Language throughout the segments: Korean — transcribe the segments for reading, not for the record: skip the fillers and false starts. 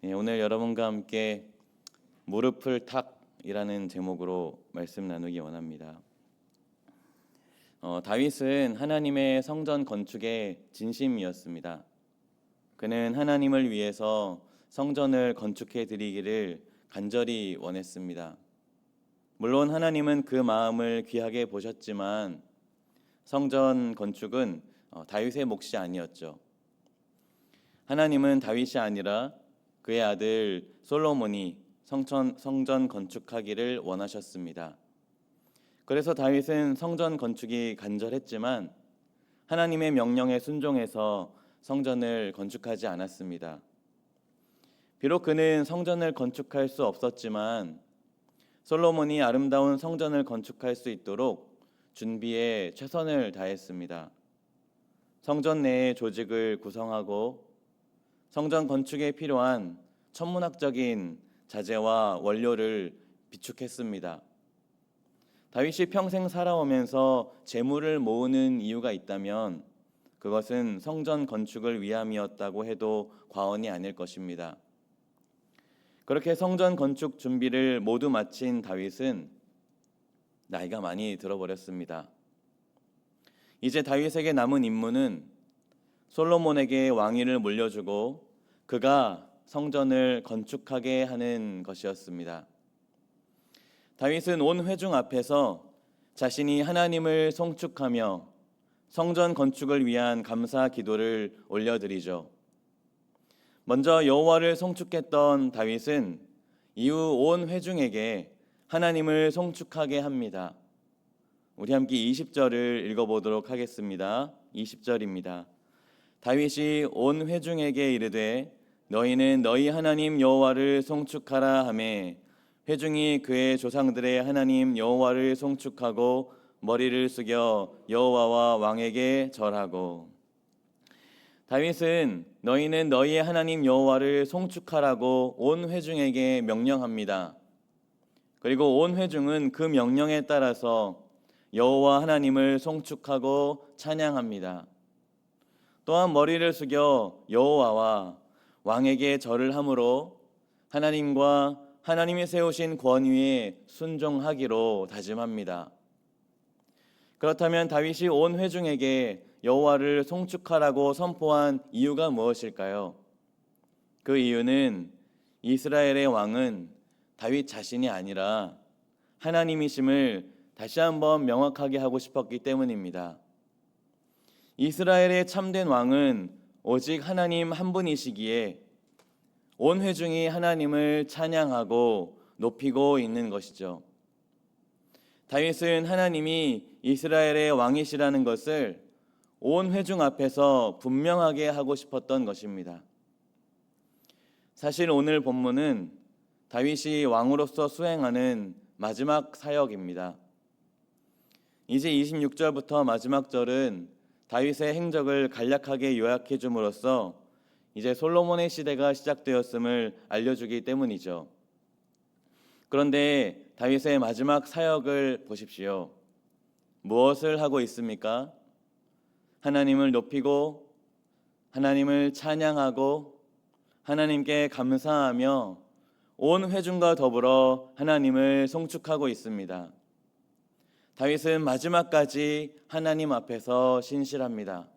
오늘 여러분과 함께 무릎을 탁이라는 제목으로 말씀 나누기 원합니다. 다윗은 하나님의 성전 건축에 진심이었습니다. 그는 하나님을 위해서 성전을 건축해 드리기를 간절히 원했습니다. 물론 하나님은 그 마음을 귀하게 보셨지만 성전 건축은 다윗의 몫이 아니었죠. 하나님은 다윗이 아니라 그의 아들 솔로몬이 성전 건축하기를 원하셨습니다. 그래서 다윗은 성전 건축이 간절했지만 하나님의 명령에 순종해서 성전을 건축하지 않았습니다. 비록 그는 성전을 건축할 수 없었지만 솔로몬이 아름다운 성전을 건축할 수 있도록 준비에 최선을 다했습니다. 성전 내의 조직을 구성하고 성전 건축에 필요한 천문학적인 자재와 원료를 비축했습니다. 다윗이 평생 살아오면서 재물을 모으는 이유가 있다면 그것은 성전 건축을 위함이었다고 해도 과언이 아닐 것입니다. 그렇게 성전 건축 준비를 모두 마친 다윗은 나이가 많이 들어버렸습니다. 이제 다윗에게 남은 임무는 솔로몬에게 왕위를 물려주고 그가 성전을 건축하게 하는 것이었습니다. 다윗은 온 회중 앞에서 자신이 하나님을 송축하며 성전 건축을 위한 감사 기도를 올려드리죠. 먼저 여호와를 송축했던 다윗은 이후 온 회중에게 하나님을 송축하게 합니다. 우리 함께 20절을 읽어보도록 하겠습니다. 20절입니다. 다윗이 온 회중에게 이르되 너희는 너희 하나님 여호와를 송축하라 하매 회중이 그의 조상들의 하나님 여호와를 송축하고 머리를 숙여 여호와와 왕에게 절하고. 다윗은 너희는 너희의 하나님 여호와를 송축하라고 온 회중에게 명령합니다. 그리고 온 회중은 그 명령에 따라서 여호와 하나님을 송축하고 찬양합니다. 또한 머리를 숙여 여호와와 왕에게 절을 함으로 하나님과 하나님이 세우신 권위에 순종하기로 다짐합니다. 그렇다면 다윗이 온 회중에게 여호와를 송축하라고 선포한 이유가 무엇일까요? 그 이유는 이스라엘의 왕은 다윗 자신이 아니라 하나님이심을 다시 한번 명확하게 하고 싶었기 때문입니다. 이스라엘의 참된 왕은 오직 하나님 한 분이시기에 온 회중이 하나님을 찬양하고 높이고 있는 것이죠. 다윗은 하나님이 이스라엘의 왕이시라는 것을 온 회중 앞에서 분명하게 하고 싶었던 것입니다. 사실 오늘 본문은 다윗이 왕으로서 수행하는 마지막 사역입니다. 이제 26절부터 마지막 절은 다윗의 행적을 간략하게 요약해 줌으로써 이제 솔로몬의 시대가 시작되었음을 알려주기 때문이죠. 그런데 다윗의 마지막 사역을 보십시오. 무엇을 하고 있습니까? 하나님을 높이고 하나님을 찬양하고 하나님께 감사하며 온 회중과 더불어 하나님을 송축하고 있습니다. 다윗은 마지막까지 하나님 앞에서 신실합니다.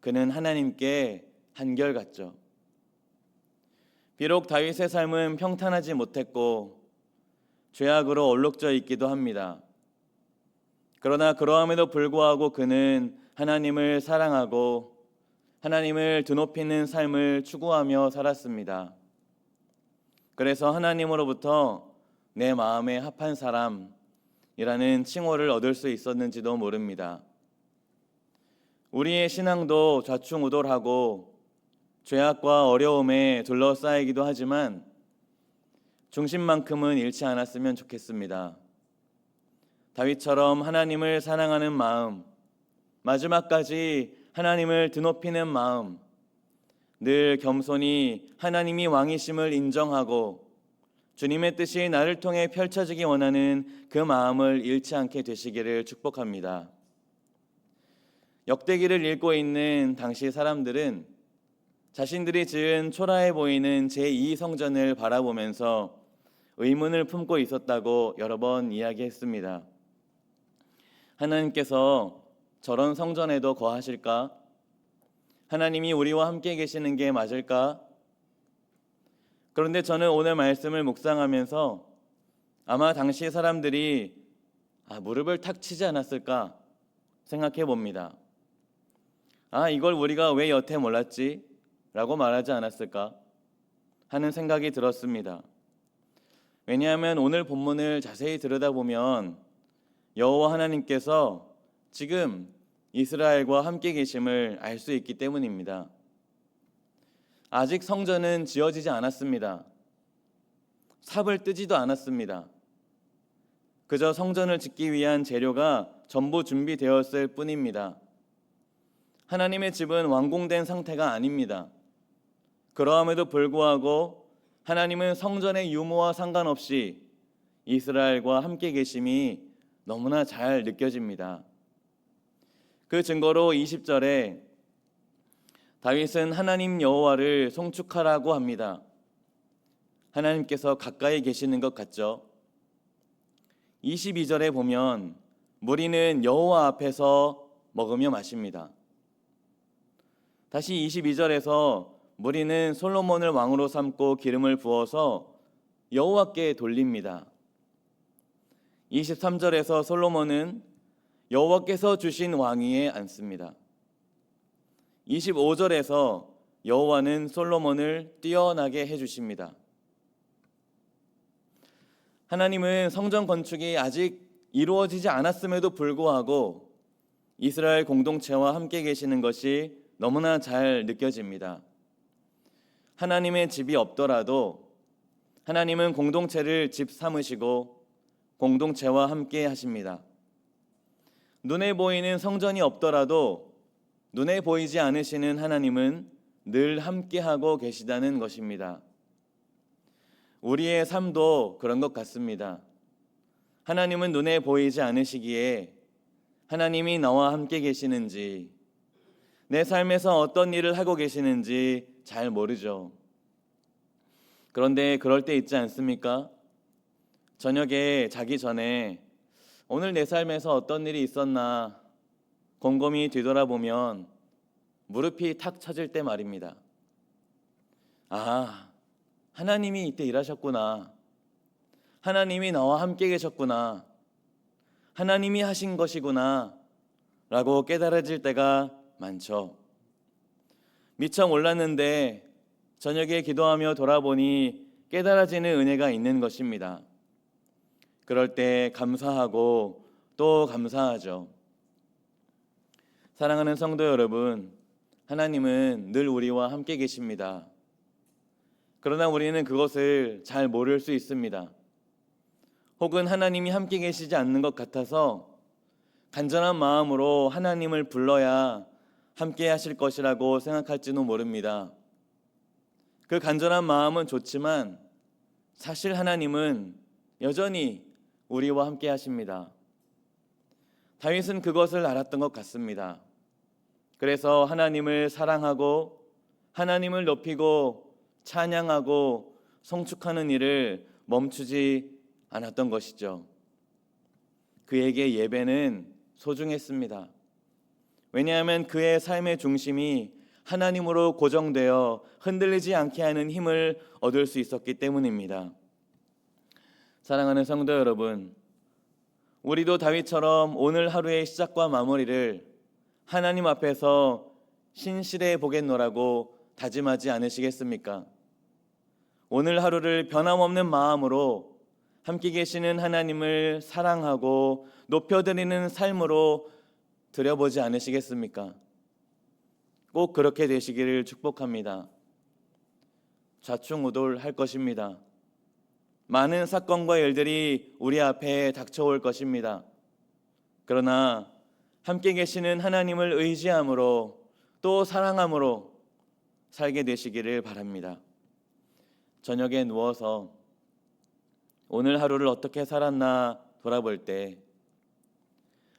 그는 하나님께 한결같죠. 비록 다윗의 삶은 평탄하지 못했고 죄악으로 얼룩져 있기도 합니다. 그러나 그러함에도 불구하고 그는 하나님을 사랑하고 하나님을 드높이는 삶을 추구하며 살았습니다. 그래서 하나님으로부터 내 마음에 합한 사람이라는 칭호를 얻을 수 있었는지도 모릅니다. 우리의 신앙도 좌충우돌하고 죄악과 어려움에 둘러싸이기도 하지만 중심만큼은 잃지 않았으면 좋겠습니다. 다윗처럼 하나님을 사랑하는 마음, 마지막까지 하나님을 드높이는 마음, 늘 겸손히 하나님이 왕이심을 인정하고 주님의 뜻이 나를 통해 펼쳐지기 원하는 그 마음을 잃지 않게 되시기를 축복합니다. 역대기를 읽고 있는 당시 사람들은 자신들이 지은 초라해 보이는 제2성전을 바라보면서 의문을 품고 있었다고 여러 번 이야기했습니다. 하나님께서 저런 성전에도 거하실까? 하나님이 우리와 함께 계시는 게 맞을까? 그런데 저는 오늘 말씀을 묵상하면서 아마 당시 사람들이 무릎을 탁 치지 않았을까 생각해 봅니다. 이걸 우리가 왜 여태 몰랐지? 라고 말하지 않았을까 하는 생각이 들었습니다. 왜냐하면 오늘 본문을 자세히 들여다보면 여호와 하나님께서 지금 이스라엘과 함께 계심을 알 수 있기 때문입니다. 아직 성전은 지어지지 않았습니다. 삽을 뜨지도 않았습니다. 그저 성전을 짓기 위한 재료가 전부 준비되었을 뿐입니다. 하나님의 집은 완공된 상태가 아닙니다. 그러함에도 불구하고 하나님은 성전의 유무와 상관없이 이스라엘과 함께 계심이 너무나 잘 느껴집니다. 그 증거로 20절에 다윗은 하나님 여호와를 송축하라고 합니다. 하나님께서 가까이 계시는 것 같죠? 22절에 보면 무리는 여호와 앞에서 먹으며 마십니다. 다시 22절에서 무리는 솔로몬을 왕으로 삼고 기름을 부어서 여호와께 돌립니다. 23절에서 솔로몬은 여호와께서 주신 왕위에 앉습니다. 25절에서 여호와는 솔로몬을 뛰어나게 해주십니다. 하나님은 성전 건축이 아직 이루어지지 않았음에도 불구하고 이스라엘 공동체와 함께 계시는 것이 너무나 잘 느껴집니다. 하나님의 집이 없더라도 하나님은 공동체를 집 삼으시고 공동체와 함께 하십니다. 눈에 보이는 성전이 없더라도 눈에 보이지 않으시는 하나님은 늘 함께하고 계시다는 것입니다. 우리의 삶도 그런 것 같습니다. 하나님은 눈에 보이지 않으시기에 하나님이 나와 함께 계시는지, 내 삶에서 어떤 일을 하고 계시는지 잘 모르죠. 그런데 그럴 때 있지 않습니까? 저녁에 자기 전에 오늘 내 삶에서 어떤 일이 있었나 곰곰이 뒤돌아보면 무릎이 탁 쳐질 때 말입니다. 하나님이 이때 일하셨구나. 하나님이 나와 함께 계셨구나. 하나님이 하신 것이구나 라고 깨달아질 때가 많죠. 미처 몰랐는데 저녁에 기도하며 돌아보니 깨달아지는 은혜가 있는 것입니다. 그럴 때 감사하고 또 감사하죠. 사랑하는 성도 여러분, 하나님은 늘 우리와 함께 계십니다. 그러나 우리는 그것을 잘 모를 수 있습니다. 혹은 하나님이 함께 계시지 않는 것 같아서 간절한 마음으로 하나님을 불러야 함께 하실 것이라고 생각할지도 모릅니다. 그 간절한 마음은 좋지만 사실 하나님은 여전히 우리와 함께 하십니다. 다윗은 그것을 알았던 것 같습니다. 그래서 하나님을 사랑하고 하나님을 높이고 찬양하고 송축하는 일을 멈추지 않았던 것이죠. 그에게 예배는 소중했습니다. 왜냐하면 그의 삶의 중심이 하나님으로 고정되어 흔들리지 않게 하는 힘을 얻을 수 있었기 때문입니다. 사랑하는 성도 여러분, 우리도 다윗처럼 오늘 하루의 시작과 마무리를 하나님 앞에서 신실해 보겠노라고 다짐하지 않으시겠습니까? 오늘 하루를 변함없는 마음으로 함께 계시는 하나님을 사랑하고 높여드리는 삶으로 드려보지 않으시겠습니까? 꼭 그렇게 되시기를 축복합니다. 좌충우돌할 것입니다. 많은 사건과 일들이 우리 앞에 닥쳐올 것입니다. 그러나 함께 계시는 하나님을 의지함으로 또 사랑함으로 살게 되시기를 바랍니다. 저녁에 누워서 오늘 하루를 어떻게 살았나 돌아볼 때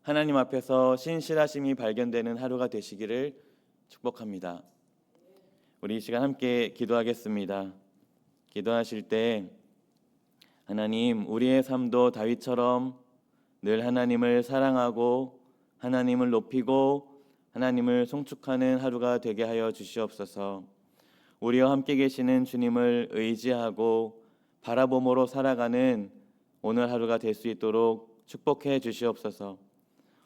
하나님 앞에서 신실하심이 발견되는 하루가 되시기를 축복합니다. 우리 이 시간 함께 기도하겠습니다. 기도하실 때 하나님, 우리의 삶도 다윗처럼 늘 하나님을 사랑하고 하나님을 높이고 하나님을 송축하는 하루가 되게 하여 주시옵소서. 우리와 함께 계시는 주님을 의지하고 바라봄으로 살아가는 오늘 하루가 될 수 있도록 축복해 주시옵소서.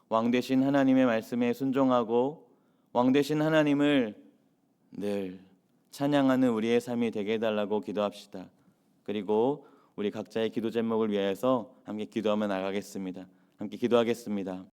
왕 되신 하나님의 말씀에 순종하고 왕 되신 하나님을 늘 찬양하는 우리의 삶이 되게 해달라고 기도합시다. 그리고 우리 각자의 기도 제목을 위해서 함께 기도하며 나가겠습니다. 함께 기도하겠습니다.